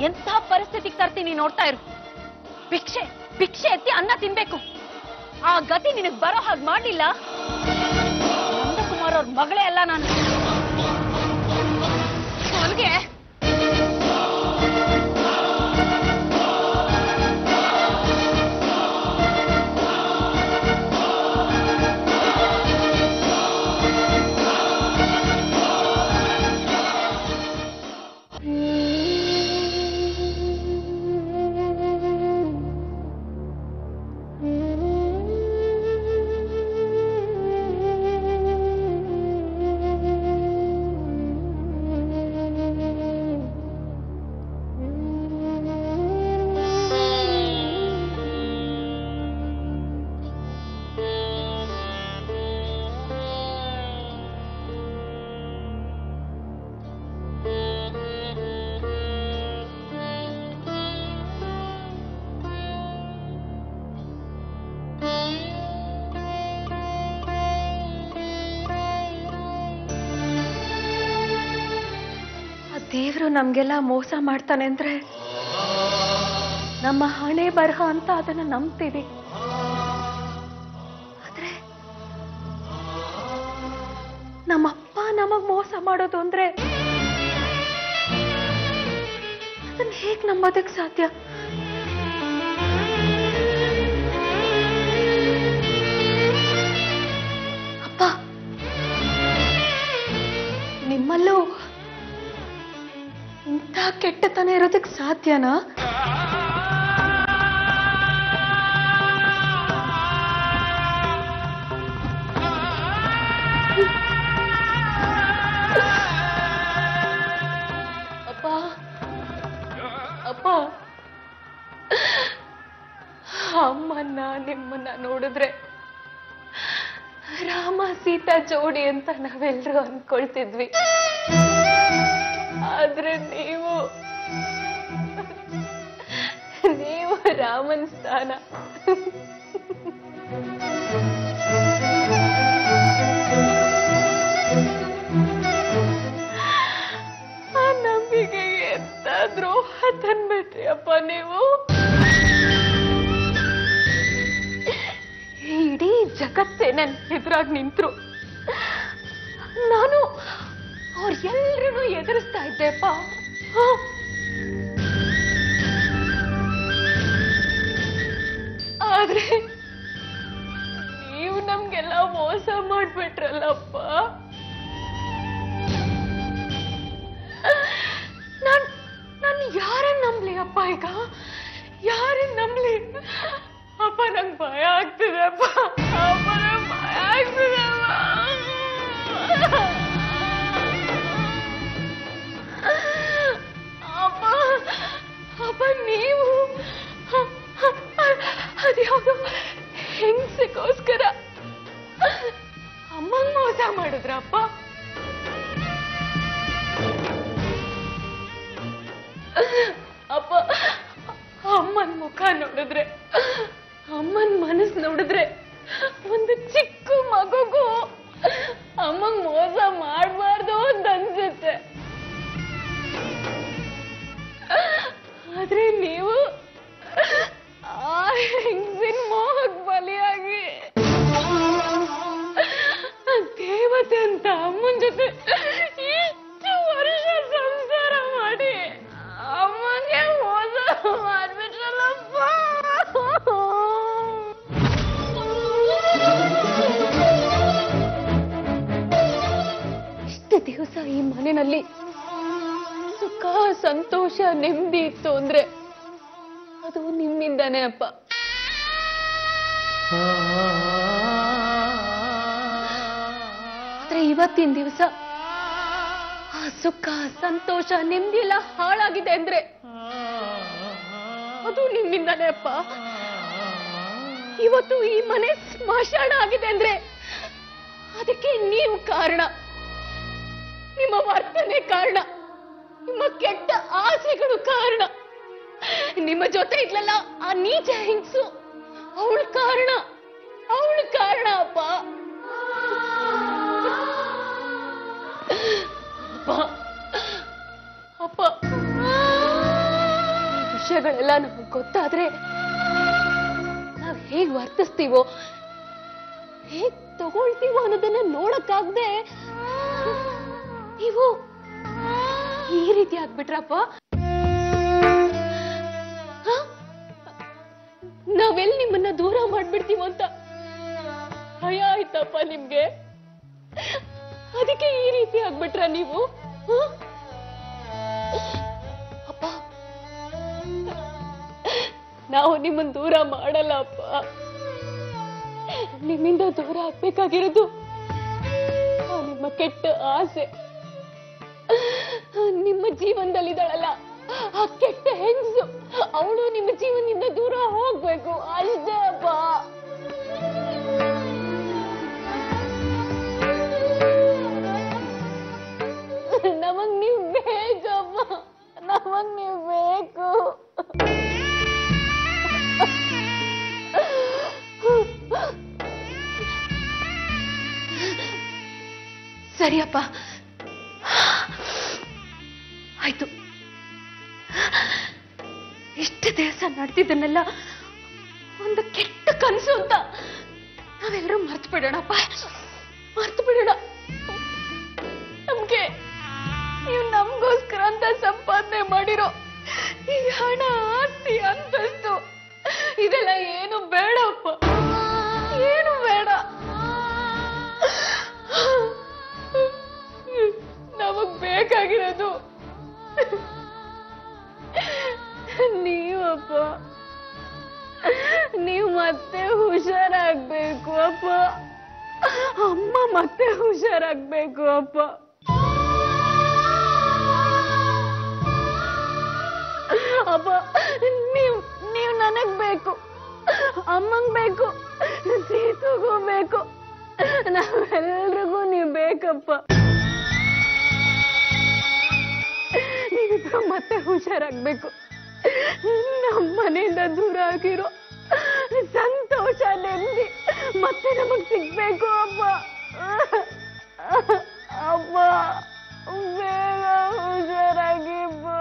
ಎಂಥ ಪರಿಸ್ಥಿತಿಗೆ ತರ್ತೀನಿ ನೋಡ್ತಾ ಇರು. ಭಿಕ್ಷೆ ಭಿಕ್ಷೆ ಎತ್ತಿ ಅನ್ನ ತಿನ್ಬೇಕು. ಆ ಗತಿ ನಿನಗೆ ಬರೋ ಹಾಗೆ ಮಾಡಲಿಲ್ಲ ನಂದಕುಮಾರ್ ಅವ್ರ ಮಗಳೇ ಅಲ್ಲ ನಾನು. ಅವನಿಗೆ ದೇವರು ನಮ್ಗೆಲ್ಲ ಮೋಸ ಮಾಡ್ತಾನೆ ಅಂದ್ರೆ ನಮ್ಮ ಹಣೆ ಬರಹ ಅಂತ ಅದನ್ನ ನಂಬ್ತೀವಿ. ಆದ್ರೆ ನಮ್ಮಪ್ಪ ನಮಗ್ ಮೋಸ ಮಾಡೋದು ಅಂದ್ರೆ ಅದನ್ನ ಹೇಗ್ ನಂಬೋದಕ್ ಸಾಧ್ಯ? ಅಪ್ಪ, ನಿಮ್ಮಲ್ಲೂ ಇಂಥ ಕೆಟ್ಟತನ ಇರೋದಕ್ಕೆ ಸಾಧ್ಯನಾ? ಅಪ್ಪ ಅಪ್ಪ, ಅಮ್ಮನ್ನ ನಿಮ್ಮನ್ನ ನೋಡಿದ್ರೆ ರಾಮ ಸೀತಾ ಜೋಡಿ ಅಂತ ನಾವೆಲ್ಲರೂ ಅನ್ಕೊಳ್ತಿದ್ವಿ. ಆದ್ರೆ ನೀವು ರಾಮನ್ ಸ್ಥಾನ. ಆ ನಂಬಿಕೆಗೆ ಎಂತ ದ್ರೋಹ ತಂದ್ಬಿಟ್ರಿ ಅಪ್ಪ ನೀವು. ಇಡೀ ಜಗತ್ತೇ ನನ್ ಎದುರಾಗಿ ನಿಂತ್ರು. ನಾನು ಅವ್ರೆಲ್ಲರೂ ಎದುರಿಸ್ತಾ ಇದ್ದೆಪ್ಪ. ಆದ್ರೆ ನೀವು ನಮ್ಗೆಲ್ಲ ಮೋಸ ಮಾಡ್ಬಿಟ್ರಲ್ಲಪ್ಪ. ನಾನು ಯಾರನ್ನ ನಂಬ್ಲಿ ಅಪ್ಪ? ಈಗ ಯಾರನ್ನ ನಂಬ್ಲಿ ಅಪ್ಪ? ನಂಗೆ ಭಯ ಆಗ್ತಿದೆ ಅಪ್ಪ. ಅಪ್ಪ ನಂಗೆ ಭಯ ಆಗ್ತಿದೆ ಅಪ್ಪ. ಅಪ್ಪ ನೀವು ಅದ್ಯಾವುದು ಹೆಂಗಸಿಗೋಸ್ಕರ ಅಮ್ಮಂಗ್ ಮೋಸ ಮಾಡಿದ್ರಪ್ಪ? ಅಪ್ಪ, ಅಮ್ಮನ್ ಮುಖ ನೋಡಿದ್ರೆ, ಅಮ್ಮನ್ ಮನಸ್ಸು ನೋಡಿದ್ರೆ ಒಂದು ಚಿಕ್ಕ ಮಗುಗೂ ಅಮ್ಮಂಗ್ ಮೋಸ ಮಾಡಬಾರ್ದು ಅಂತ ಅನ್ಸುತ್ತೆ. ಆದ್ರೆ ನೀವು ಆ ಹೆಂಗಸಿನ ಮೋಹಕ್ ಬಲಿಯಾಗಿ ದೇವತೆ ಅಂತ ಅಮ್ಮನ ಜೊತೆ ಇಷ್ಟು ವರ್ಷ ಸಂಸಾರ ಮಾಡಿ ಅಮ್ಮಂಗೆ ಮೋಸ ಮಾಡ್ಬಿಟ್ರಲ್ಲಪ್ಪ. ಇಷ್ಟು ದಿವಸ ಈ ಮನೆಯಲ್ಲಿ ಸುಖ ಸಂತೋಷ ನೆಮ್ಮದಿ ಇತ್ತು ಅಂದ್ರೆ ಅದು ನಿಮ್ಮಿಂದಾನೇ ಅಪ್ಪ. ಆದ್ರೆ ಇವತ್ತಿನ ದಿವಸ ಆ ಸುಖ ಸಂತೋಷ ನೆಮ್ಮದಿ ಎಲ್ಲ ಹಾಳಾಗಿದೆ ಅಂದ್ರೆ ಅದು ನಿಮ್ಮಿಂದಾನೇ ಅಪ್ಪ. ಇವತ್ತು ಈ ಮನೆ ಸ್ಮಶಾನ ಆಗಿದೆ ಅಂದ್ರೆ ಅದಕ್ಕೆ ನೀವು ಕಾರಣ. ನಿಮ್ಮ ವರ್ತನೆ ಕಾರಣ, ನಿಮ್ಮ ಕೆಟ್ಟ ಆಸೆಗಳು ಕಾರಣ. ನಿಮ್ಮ ಜೊತೆ ಇದ್ಲಲ್ಲ ಆ ನೀಚ ಹೆಂಗಸು, ಅವಳ ಕಾರಣ ಅಪ್ಪ. ಅಪ್ಪ ಅಪ್ಪ ವಿಷಯಗಳೆಲ್ಲ ನಮಗೆ ಗೊತ್ತಾದ್ರೆ ನಾವ್ ಹೇಗ್ ವರ್ತಿಸ್ತೀವೋ ಹೇಗ್ ತಗೊಳ್ತೀವೋ ಅನ್ನೋದನ್ನ ನೋಡಕ್ಕಾಗ್ದೆ ನೀವು ಈ ರೀತಿ ಆಗ್ಬಿಟ್ರಪ್ಪ. ನಾವೆಲ್ಲಿ ನಿಮ್ಮನ್ನ ದೂರ ಮಾಡ್ಬಿಡ್ತೀವೋ ಅಂತ ಭಯ ಆಯ್ತಪ್ಪ ನಿಮ್ಗೆ. ಅದಕ್ಕೆ ಈ ರೀತಿ ಆಗ್ಬಿಟ್ರ ನೀವು? ಅಪ್ಪ, ನಾವು ನಿಮ್ಮನ್ನ ದೂರ ಮಾಡಲ್ಲ ಅಪ್ಪ. ನಿಮ್ಮಿಂದ ದೂರ ಆಗ್ಬೇಕಾಗಿರೋದು ನಿಮ್ಮ ಕೆಟ್ಟ ಆಸೆ. ನಿಮ್ಮ ಜೀವನದಲ್ಲಿದ್ದಾಳಲ್ಲ ಆ ಕೆಟ್ಟ ಹೆಂಗಸು, ಅವಳು ನಿಮ್ಮ ಜೀವನದಿಂದ ದೂರ ಹೋಗ್ಬೇಕು ಅಷ್ಟೇ ಅಪ್ಪ. ನಮಗ್ ನೀವು ಬೇಕಪ್ಪ, ನಮಗ್ ನೀವು ಬೇಕು. ಸರಿಯಪ್ಪ, ಆಯ್ತು. ಇಷ್ಟು ದಿವಸ ನಡೆದಿದ್ದನ್ನೆಲ್ಲ ಒಂದು ಕೆಟ್ಟ ಕನಸು ಅಂತ ನಾವೆಲ್ಲರೂ ಮರ್ತು ಬಿಡೋಣಪ್ಪ, ಮರ್ತು ಬಿಡೋಣ. ನಮ್ಗೆ ನೀವು ನಮ್ಗೋಸ್ಕರ ಅಂತ ಸಂಪಾದನೆ ಮಾಡಿರೋ ಈ ಹಣ, ಆಸ್ತಿ, ಅಂತಸ್ತು ಇದೆಲ್ಲ ಏನು ಬೇಡಪ್ಪ, ಏನು ಬೇಡ. ನಮಗ್ ಬೇಕಾಗಿರೋದು ನೀವಪ್ಪ. ನೀವು ಮತ್ತೆ ಹುಷಾರಾಗ್ಬೇಕು ಅಪ್ಪ. ಅಮ್ಮ ಮತ್ತೆ ಹುಷಾರಾಗ್ಬೇಕು ಅಪ್ಪ. ಅಪ್ಪ, ನೀವು ನನಗ್ ಬೇಕು, ಅಮ್ಮಂಗ್ ಬೇಕು, ಸೀತುಗೂ ಬೇಕು, ನಾವೆಲ್ರಿಗೂ ನೀವು ಬೇಕಪ್ಪ. ನೀವಿಬ್ರು ಮತ್ತೆ ಹುಷಾರಾಗ್ಬೇಕು. ನಮ್ಮ ಮನೆಯಿಂದ ದೂರ ಆಗಿರೋ ಸಂತೋಷ, ನೆಮ್ಮದಿ ಮತ್ತೆ ನಮಗ್ ಸಿಗ್ಬೇಕು ಅಪ್ಪ. ಅಪ್ಪ, ಬೇಗ ಹುಷಾರಾಗಿ ಬಾ.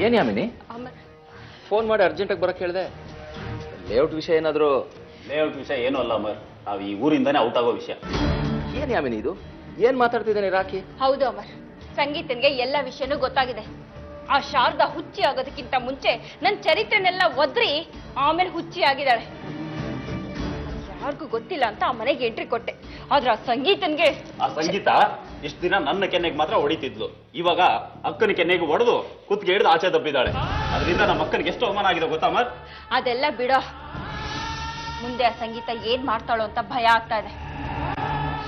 ಏನ್ ಯಾಮಿನಿ, ಫೋನ್ ಮಾಡಿ ಅರ್ಜೆಂಟಾಗಿ ಬರಕ್ ಹೇಳಿದೆ. ಲೇಔಟ್ ವಿಷಯ ಏನಾದ್ರು? ಲೇಔಟ್ ವಿಷಯ ಏನೂ ಅಲ್ಲ ಅಮರ್, ನಾವು ಈ ಊರಿಂದಾನೇ ಔಟ್ ಆಗೋ ವಿಷಯ. ಏನ್ ಯಾಮಿನಿ ಇದು? ಏನ್ ಮಾತಾಡ್ತಿದ್ದೇನೆ ರಾಕಿ? ಹೌದು ಅಮರ್, ಸಂಗೀತನ್ಗೆ ಎಲ್ಲ ವಿಷಯನೂ ಗೊತ್ತಾಗಿದೆ. ಆ ಶಾರದಾ ಹುಚ್ಚಿ ಆಗೋದಕ್ಕಿಂತ ಮುಂಚೆ ನನ್ನ ಚರಿತ್ರೆನೆಲ್ಲ ಒದ್ರಿ ಆಮೇಲೆ ಹುಚ್ಚಿ ಆಗಿದ್ದಾಳೆ. ಯಾರಿಗೂ ಗೊತ್ತಿಲ್ಲ ಅಂತ ಆ ಮನೆಗೆ ಎಂಟ್ರಿ ಕೊಟ್ಟೆ. ಆದ್ರೆ ಆ ಸಂಗೀತನ್ಗೆ, ಆ ಸಂಗೀತ ಇಷ್ಟ ದಿನ ನನ್ನ ಕೆನ್ನೆಗೆ ಮಾತ್ರ ಹೊಡಿತಿದ್ಲು, ಇವಾಗ ಅಕ್ಕನ ಕೆನ್ನೆಗೆ ಹೊಡೆದು ಕುತ್ತಿಗೆ ಹಿಡಿದು ಆಚೆ ದಬ್ಬಿದ್ದಾಳೆ. ಅದರಿಂದ ನಮ್ಮ ಅಕ್ಕನಿಗೆ ಎಷ್ಟು ಅವಮಾನ ಆಗಿದೆ ಗೊತ್ತಾ ಅಮರ್? ಅದೆಲ್ಲ ಬಿಡೋ, ಮುಂದೆ ಆ ಸಂಗೀತ ಏನ್ ಮಾಡ್ತಾಳೋ ಅಂತ ಭಯ ಆಗ್ತಾ ಇದೆ.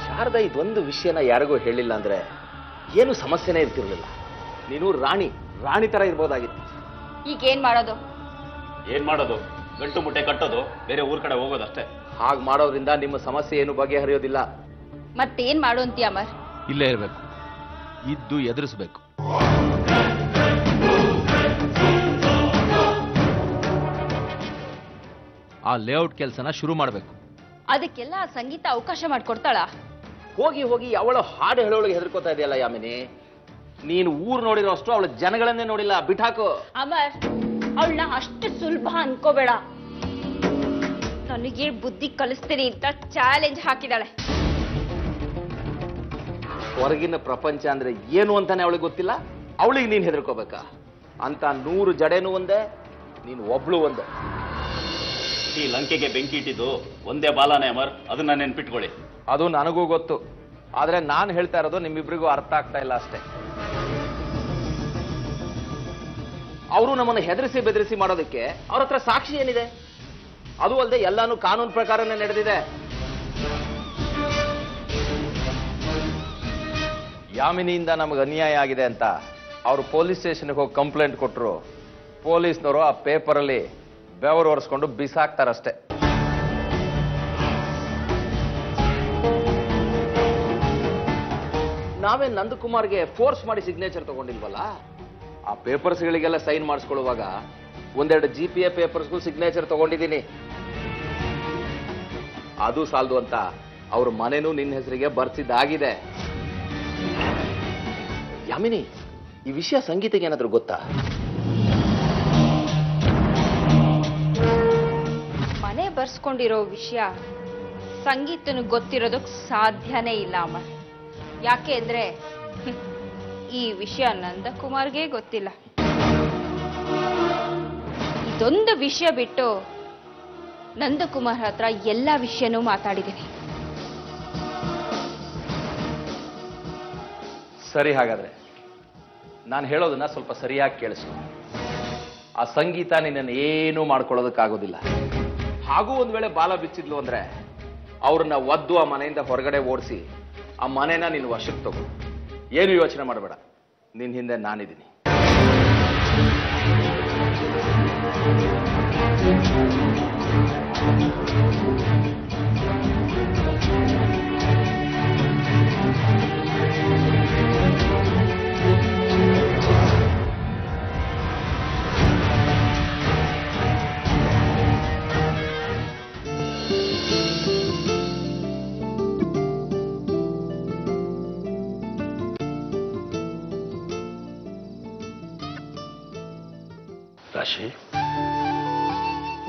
ಶಾರದಾ ಇದೊಂದು ವಿಷಯನ ಯಾರಿಗೂ ಹೇಳಿಲ್ಲ ಅಂದ್ರೆ ಏನು ಸಮಸ್ಯೆನೇ ಇರ್ತಿರ್ಲಿಲ್ಲ. ನೀನು ರಾಣಿ ತರ ಇರ್ಬೋದಾಗಿತ್ತು. ಈಗ ಏನ್ ಮಾಡೋದು? ಏನ್ ಮಾಡೋದು? ಗಂಟು ಮುಟ್ಟೆ ಕಟ್ಟೋದು, ಬೇರೆ ಊರ್ ಕಡೆ ಹೋಗೋದಷ್ಟೇ. ಹಾಗೆ ಮಾಡೋದ್ರಿಂದ ನಿಮ್ಮ ಸಮಸ್ಯೆ ಏನು ಬಗೆಹರಿಯೋದಿಲ್ಲ. ಮತ್ತೇನ್ ಮಾಡು ಅಂತೀಯ ಅಮರ್? ಇಲ್ಲೇ ಇರಬೇಕು, ಇದ್ದು ಎದುರಿಸಬೇಕು. ಆ ಲೇಔಟ್ ಕೆಲಸನ ಶುರು ಮಾಡಬೇಕು. ಅದಕ್ಕೆಲ್ಲ ಆ ಸಂಗೀತ ಅವಕಾಶ ಮಾಡ್ಕೊಡ್ತಾಳ? ಹೋಗಿ ಅವಳ ಹಾಡು ಹೇಳೋಳಿಗೆ ಹೆದರ್ಕೋತಾ ಇದೆಯಲ್ಲ ಯಾಮಿನಿ. ನೀನು ಊರ್ ನೋಡಿರೋ ಅಷ್ಟು ಅವಳ ಜನಗಳನ್ನೇ ನೋಡಿಲ್ಲ, ಬಿಟ್ಟಾಕು. ಅಮರ್, ಅವಳನ್ನ ಅಷ್ಟು ಸುಲಭ ಅನ್ಕೋಬೇಡ. ನನಗೆ ಬುದ್ಧಿ ಕಲಿಸ್ತೀನಿ ಅಂತ ಚಾಲೆಂಜ್ ಹಾಕಿದಾಳೆ. ಹೊರಗಿನ ಪ್ರಪಂಚ ಅಂದ್ರೆ ಏನು ಅಂತಾನೆ ಅವಳಿಗೆ ಗೊತ್ತಿಲ್ಲ, ಅವಳಿಗೆ ನೀನ್ ಹೆದರ್ಕೋಬೇಕಾ? ಅಂತ 100 ಜಡೆನೂ ಒಂದೇ, ನೀನು ಒಬ್ಳು ಒಂದೇ. ಈ ಲಂಕೆಗೆ ಬೆಂಕಿ ಇಟ್ಟಿದ್ದು ಒಂದೇ ಬಾಲಾನೇ ಅಮರ್, ಅದನ್ನ ನೆನ್ಪಿಟ್ಕೊಳ್ಳಿ. ಅದು ನನಗೂ ಗೊತ್ತು, ಆದ್ರೆ ನಾನು ಹೇಳ್ತಾ ಇರೋದು ನಿಮ್ಮಿಬ್ರಿಗೂ ಅರ್ಥ ಆಗ್ತಾ ಇಲ್ಲ ಅಷ್ಟೇ. ಅವರು ನಮ್ಮನ್ನು ಹೆದರಿಸಿ ಬೆದರಿಸಿ ಮಾಡೋದಕ್ಕೆ ಅವ್ರ ಹತ್ರ ಸಾಕ್ಷಿ ಏನಿದೆ? ಅದು ಅಲ್ಲದೆ ಎಲ್ಲಾನು ಕಾನೂನು ಪ್ರಕಾರನೇ ನಡೆದಿದೆ. ಯಾಮಿನಿಯಿಂದ ನಮಗೆ ಅನ್ಯಾಯ ಆಗಿದೆ ಅಂತ ಅವರು ಪೊಲೀಸ್ ಸ್ಟೇಷನ್ಗೆ ಹೋಗಿ ಕಂಪ್ಲೇಂಟ್ ಕೊಟ್ಟರು. ಪೊಲೀಸ್ನವರು ಆ ಪೇಪರಲ್ಲಿ ಬೆವರು ಒರೆಸ್ಕೊಂಡು ನಾವೇ ನಂದಕುಮಾರ್ಗೆ ಫೋರ್ಸ್ ಮಾಡಿ ಸಿಗ್ನೇಚರ್ ತಗೊಂಡಿಲ್ವಲ್ಲ. ಆ ಪೇಪರ್ಸ್ಗಳಿಗೆಲ್ಲ ಸೈನ್ ಮಾಡಿಸ್ಕೊಳ್ಳುವಾಗ ಒಂದೆರಡು GPA ಪೇಪರ್ಸ್ಗೂ ಸಿಗ್ನೇಚರ್ ತಗೊಂಡಿದ್ದೀನಿ. ಅದು ಸಾಲದು ಅಂತ ಅವ್ರ ಮನೆನೂ ನಿನ್ನ ಹೆಸರಿಗೆ ಬರ್ಸಿದ್ದಾಗಿದೆ. ಯಾಮಿನಿ, ಈ ವಿಷಯ ಸಂಗೀತಕ್ಕೆ ಏನಾದ್ರೂ ಗೊತ್ತಾ? ಮನೆ ಬರ್ಸ್ಕೊಂಡಿರೋ ವಿಷಯ ಸಂಗೀತನು ಗೊತ್ತಿರೋದಕ್ಕೆ ಸಾಧ್ಯನೇ ಇಲ್ಲ ಅಮರ್. ಯಾಕೆ ಅಂದ್ರೆ ಈ ವಿಷಯ ನಂದಕುಮಾರ್ಗೆ ಗೊತ್ತಿಲ್ಲ. ಇದೊಂದು ವಿಷಯ ಬಿಟ್ಟು ನಂದಕುಮಾರ್ ಹತ್ರ ಎಲ್ಲ ವಿಷಯನೂ ಮಾತಾಡಿದ್ದೀನಿ. ಸರಿ, ಹಾಗಾದ್ರೆ ನಾನು ಹೇಳೋದನ್ನ ಸ್ವಲ್ಪ ಸರಿಯಾಗಿ ಕೇಳಿಸು. ಆ ಸಂಗೀತ ನಿನ್ನನ್ನು ಏನೂ ಮಾಡ್ಕೊಳ್ಳೋದಕ್ಕಾಗೋದಿಲ್ಲ. ಹಾಗೂ ಒಂದ್ ವೇಳೆ ಬಾಲ ಬಿಚ್ಚಿದ್ಲು ಅಂದ್ರೆ ಅವ್ರನ್ನ ಒದ್ದು ಆ ಮನೆಯಿಂದ ಹೊರಗಡೆ ಓಡಿಸಿ ಆ ಮನೆನ ನೀನು ವಶಕ್ಕೆ ತಗೋ. ಏನು ಯೋಚನೆ ಮಾಡಬೇಡ, ನಿನ್ನ ಹಿಂದೆ ನಾನಿದ್ದೀನಿ. ರಾಶಿ,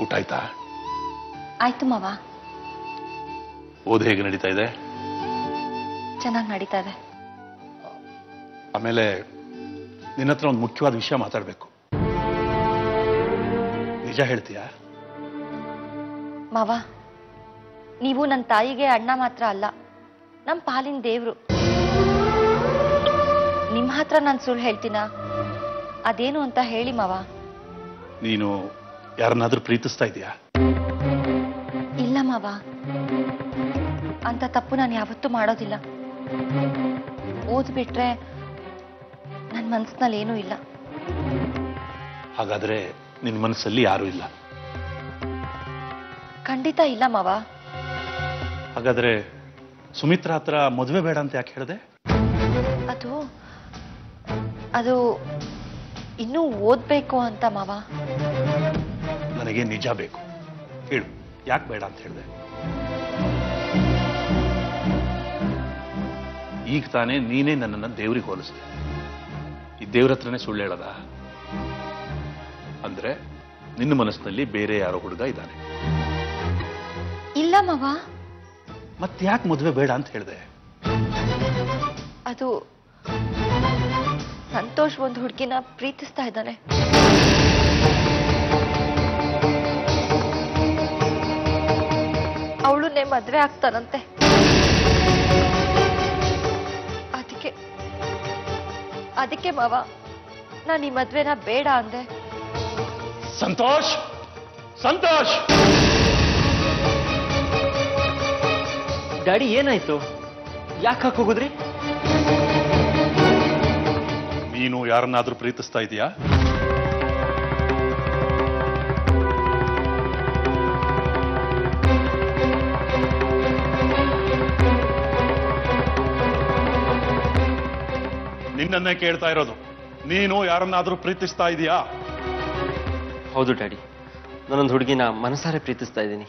ಊಟ ಆಯ್ತಾ? ಆಯ್ತು ಮಾವ. ಓದು ಹೇಗೆ ನಡೀತಾ ಇದೆ? ಚೆನ್ನಾಗಿ ನಡೀತಾ ಇದೆ. ಆಮೇಲೆ ನಿನ್ನ ಹತ್ರ ಒಂದು ಮುಖ್ಯವಾದ ವಿಷಯ ಮಾತಾಡಬೇಕು. ನಿಜ ಹೇಳ್ತೀಯಾ? ಮಾವ, ನೀವು ನನ್ನ ತಾಯಿಗೆ ಅಣ್ಣ ಮಾತ್ರ ಅಲ್ಲ, ನಮ್ಮ ಪಾಲಿನ ದೇವ್ರು. ನಿಮ್ಮ ಹತ್ರ ನಾನು ಸುಳ್ಳು ಹೇಳ್ತೀನ? ಅದೇನು ಅಂತ ಹೇಳಿ ಮಾವ. ನೀನು ಯಾರನ್ನಾದ್ರೂ ಪ್ರೀತಿಸ್ತಾ ಇದೀಯಾ? ಇಲ್ಲ ಮಾವ, ಅಂತ ತಪ್ಪು ನಾನು ಯಾವತ್ತೂ ಮಾಡೋದಿಲ್ಲ. ಓದ್ಬಿಟ್ರೆ ನನ್ನ ಮನಸ್ಸಿನಲ್ಲಿ ಏನೂ ಇಲ್ಲ. ಹಾಗಾದ್ರೆ ನಿನ್ನ ಮನಸ್ಸಲ್ಲಿ ಯಾರೂ ಇಲ್ಲ? ಖಂಡಿತ ಇಲ್ಲ ಮಾವ. ಹಾಗಾದ್ರೆ ಸುಮಿತ್ರಾ ಹತ್ರ ಮದುವೆ ಬೇಡ ಅಂತ ಯಾಕೆ ಹೇಳಿದೆ? ಅದು ಇನ್ನೂ ಓದ್ಬೇಕು ಅಂತ ಮಾವ. ನನಗೆ ನಿಜ ಬೇಕು, ಹೇಳು, ಯಾಕೆ ಬೇಡ ಅಂತ ಹೇಳಿದೆ? ಈಗ ತಾನೇ ನೀನೇ ನನ್ನನ್ನು ದೇವ್ರಿಗೆ ಹೋಲಿಸಿದೆ. ಈ ದೇವ್ರ ಹತ್ರನೇ ಸುಳ್ಳು ಹೇಳದ? ಅಂದ್ರೆ ನಿನ್ನ ಮನಸ್ಸಿನಲ್ಲಿ ಬೇರೆ ಯಾರೋ ಹುಡುಗ ಇದ್ದಾನೆ? ಇಲ್ಲ ಮಾವ. ಮತ್ತೆ ಯಾಕೆ ಮದುವೆ ಬೇಡ ಅಂತ ಹೇಳಿದೆ? ಅದು ಸಂತೋಷ್ ಒಂದು ಹುಡುಗಿನ ಪ್ರೀತಿಸ್ತಾ ಇದ್ದಾನೆ. ಅವಳನ್ನೇ ಮದ್ವೆ ಆಗ್ತಾನಂತೆ. ಅದಕ್ಕೆ ಮಾವ ನಾನು ಈ ಮದ್ವೆನ ಬೇಡ ಅಂದೆ. ಸಂತೋಷ್, ಸಂತೋಷ್! ಡ್ಯಾಡಿ, ಏನಾಯ್ತು? ಯಾಕೆ ಹಾಕೋಗುದ್ರಿ? ನೀನು ಯಾರನ್ನಾದ್ರೂ ಪ್ರೀತಿಸ್ತಾ ಇದೀಯಾ? ನಿನ್ನನ್ನೇ ಕೇಳ್ತಾ ಇರೋದು. ನೀನು ಯಾರನ್ನಾದ್ರೂ ಪ್ರೀತಿಸ್ತಾ ಇದೀಯಾ? ಹೌದು ಡ್ಯಾಡಿ, ನಾನೊಂದು ಹುಡುಗಿನ ಮನಸಾರೆ ಪ್ರೀತಿಸ್ತಾ ಇದ್ದೀನಿ.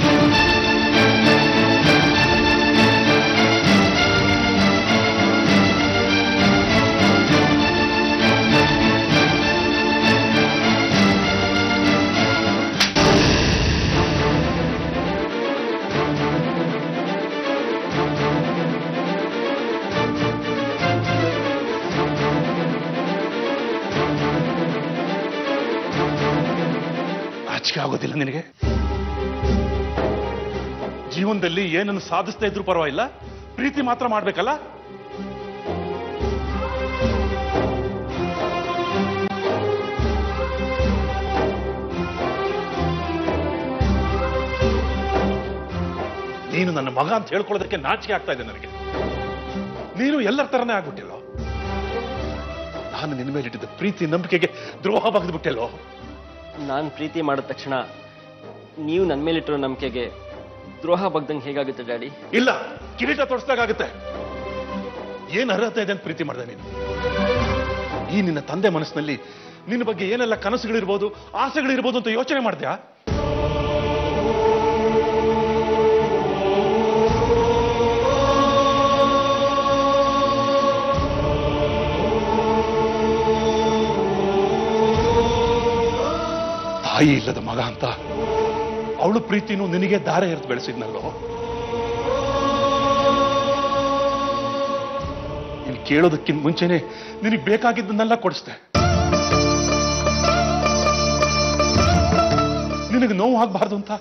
ನಾಚಿಕೆ ಆಗೋದಿಲ್ಲ ನಿನಗೆ? ಜೀವನದಲ್ಲಿ ಏನನ್ನು ಸಾಧಿಸ್ತಾ ಇದ್ರು ಪರವಾಗಿಲ್ಲ, ಪ್ರೀತಿ ಮಾತ್ರ ಮಾಡ್ಬೇಕಲ್ಲ? ನೀನು ನನ್ನ ಮಗ ಅಂತ ಹೇಳ್ಕೊಳ್ಳೋದಕ್ಕೆ ನಾಚಿಕೆ ಆಗ್ತಾ ಇದೆ ನನಗೆ. ನೀನು ಎಲ್ಲರ ತರನೇ ಆಗ್ಬಿಟ್ಟಿಲ್ಲೋ. ನಾನು ನಿನ್ನ ಮೇಲೆ ಇಟ್ಟಿದ್ದ ಪ್ರೀತಿ ನಂಬಿಕೆಗೆ ದ್ರೋಹ ಬಗೆದ್ಬಿಟ್ಟೆಲ್ಲೋ. ನಾನು ಪ್ರೀತಿ ಮಾಡಿದ ತಕ್ಷಣ ನೀವು ನನ್ನ ಮೇಲಿಟ್ಟಿರೋ ನಂಬಿಕೆಗೆ ದ್ರೋಹ ಬಗ್ದಂಗೆ ಹೇಗಾಗುತ್ತೆ ಡ್ಯಾಡಿ? ಇಲ್ಲ, ಕಿರೀಟ ತೊಡಸ್ದಾಗುತ್ತೆ. ಏನ್ ಅರ್ಹತೆ ಇದೆ ಅಂತ ಪ್ರೀತಿ ಮಾಡಿದೆ ನೀನು? ಈ ನಿನ್ನ ತಂದೆ ಮನಸ್ಸಿನಲ್ಲಿ ನಿನ್ನ ಬಗ್ಗೆ ಏನೆಲ್ಲ ಕನಸುಗಳಿರ್ಬೋದು, ಆಸೆಗಳಿರ್ಬೋದು ಅಂತ ಯೋಚನೆ ಮಾಡ್ದ್ಯಾ? ತಾಯಿ ಇಲ್ಲದ ಮಗ ಅಂತ ಅವಳು ಪ್ರೀತಿನೂ ನಿನಗೆ ದಾರ ಎರೆದು ಬೆಳೆಸಿದ್ನಲ್ಲೋ. ನೀನು ಕೇಳೋದಕ್ಕಿಂತ ಮುಂಚೆನೆ ನಿನಗೆ ಬೇಕಾಗಿದ್ದನ್ನೆಲ್ಲ ಕೊಡಿಸ್ದೆ. ನಿನಗೆ ನೋವು ಆಗ್ಬಾರ್ದು ಅಂತ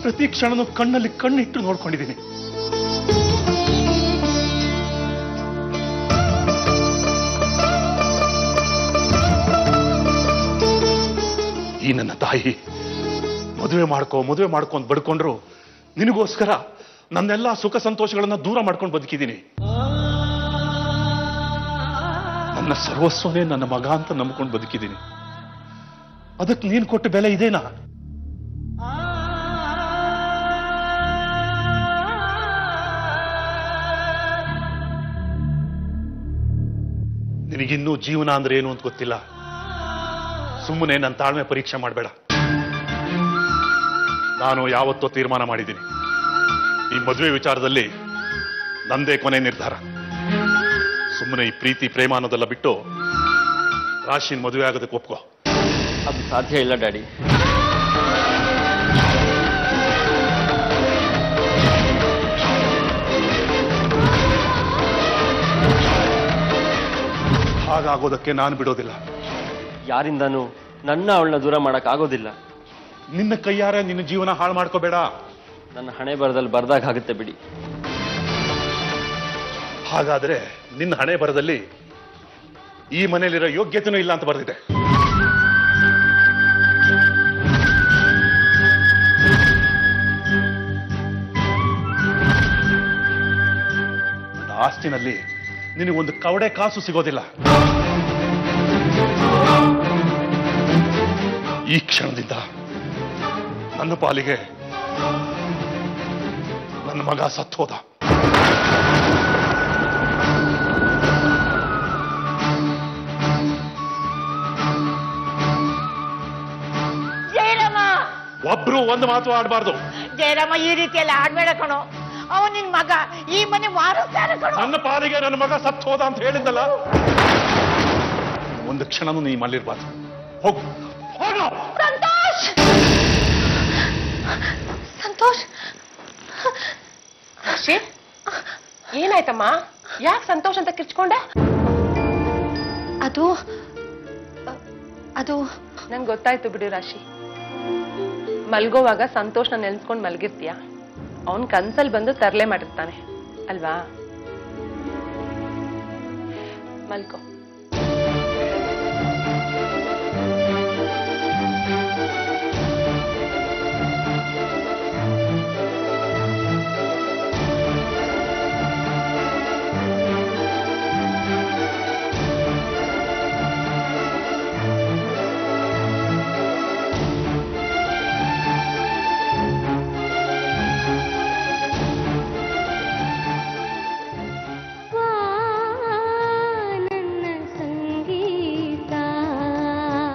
ಪ್ರತಿ ಕ್ಷಣನೂ ಕಣ್ಣಲ್ಲಿ ಕಣ್ಣಿಟ್ಟು ನೋಡ್ಕೊಂಡಿದ್ದೀನಿ. ಈ ನನ್ನ ತಾಯಿ ಮದುವೆ ಮಾಡ್ಕೋ ಅಂತ ಬಡ್ಕೊಂಡ್ರು ನಿನಗೋಸ್ಕರ ನನ್ನೆಲ್ಲ ಸುಖ ಸಂತೋಷಗಳನ್ನ ದೂರ ಮಾಡ್ಕೊಂಡು ಬದುಕಿದ್ದೀನಿ. ನನ್ನ ಸರ್ವಸ್ವನೇ ನನ್ನ ಮಗ ಅಂತ ನಂಬ್ಕೊಂಡು ಬದುಕಿದ್ದೀನಿ. ಅದಕ್ಕೆ ನೀನು ಕೊಟ್ಟ ಬೆಲೆ ಇದೇನಾ? ನಿನಗಿನ್ನೂ ಜೀವನ ಅಂದ್ರೆ ಏನು ಅಂತ ಗೊತ್ತಿಲ್ಲ. ಸುಮ್ಮನೆ ನನ್ನ ತಾಳ್ಮೆ ಪರೀಕ್ಷೆ ಮಾಡಬೇಡ. ನಾನು ಯಾವತ್ತೋ ತೀರ್ಮಾನ ಮಾಡಿದ್ದೀನಿ, ಈ ಮದುವೆ ವಿಚಾರದಲ್ಲಿ ನಂದೇ ಕೊನೆ ನಿರ್ಧಾರ. ಸುಮ್ಮನೆ ಈ ಪ್ರೀತಿ ಪ್ರೇಮ ಅನ್ನೋದೆಲ್ಲ ಬಿಟ್ಟು ರಾಶಿನ ಮದುವೆ ಆಗೋದಕ್ಕೆ ಒಪ್ಕೋ. ಅದು ಸಾಧ್ಯ ಇಲ್ಲ ಡ್ಯಾಡಿ. ಹಾಗಾಗೋದಕ್ಕೆ ನಾನು ಬಿಡೋದಿಲ್ಲ. ಯಾರಿಂದನೂ ನನ್ನ ಅವಳನ್ನ ದೂರ ಮಾಡಕ್ ಆಗೋದಿಲ್ಲ. ನಿನ್ನ ಕೈಯಾರೆ ನಿನ್ನ ಜೀವನ ಹಾಳು ಮಾಡ್ಕೋಬೇಡ. ನನ್ನ ಹಣೆ ಬರದಲ್ಲಿ ಬರ್ದಾಗ ಆಗುತ್ತೆ ಬಿಡಿ. ಹಾಗಾದ್ರೆ ನಿನ್ನ ಹಣೆ ಬರದಲ್ಲಿ ಈ ಮನೆಯಲ್ಲಿರೋ ಯೋಗ್ಯತೆನೂ ಇಲ್ಲ ಅಂತ ಬರೆದಿದೆ. ಆಸ್ತಿನಲ್ಲಿ ನಿನಗೊಂದು ಕವಡೆ ಕಾಸು ಸಿಗೋದಿಲ್ಲ. ಈ ಕ್ಷಣದಿಂದ ನನ್ನ ಪಾಲಿಗೆ ನನ್ನ ಮಗ ಸತ್ತೋದ. ಜಯರಾಮ, ಒಬ್ರು ಒಂದು ಮಾತು ಆಡಬಾರ್ದು. ಜಯರಾಮ, ಈ ರೀತಿಯಲ್ಲಿ ಆಡ್ಬೇಡ ಕಣೋ. ಅವನ್ ನಿನ್ ಮಗ, ಈ ಮನೆ ವಾರಸ್ದಾರ ಕಣೋ. ನನ್ನ ಪಾಲಿಗೆ ನನ್ನ ಮಗ ಸತ್ತೋದ ಅಂತ ಹೇಳಿದ್ದಲ್ಲ. ಒಂದು ಕ್ಷಣನೂ ನೀ ಮಲ್ಲಿರ್ಬಾರ್ದು. ಹೋಗು. ಸಂತೋಷ್, ಸಂತೋಷ್. ಏನಾಯ್ತಮ್ಮ? ಯಾಕೆ ಸಂತೋಷ್ ಅಂತ ಕಿರ್ಚ್ಕೊಂಡೆ? ಅದು ಅದು ನಂಗೆ ಗೊತ್ತಾಯ್ತು ಬಿಡು ರಾಶಿ. ಮಲ್ಗೋವಾಗ ಸಂತೋಷ್ನ ನೆನ್ಸ್ಕೊಂಡು ಮಲ್ಗಿರ್ತೀಯ. ಅವನ್ ಕನ್ಸಲ್ ಬಂದು ತರಲೆ ಮಾಡಿರ್ತಾನೆ ಅಲ್ವಾ? ಮಲ್ಕೋ.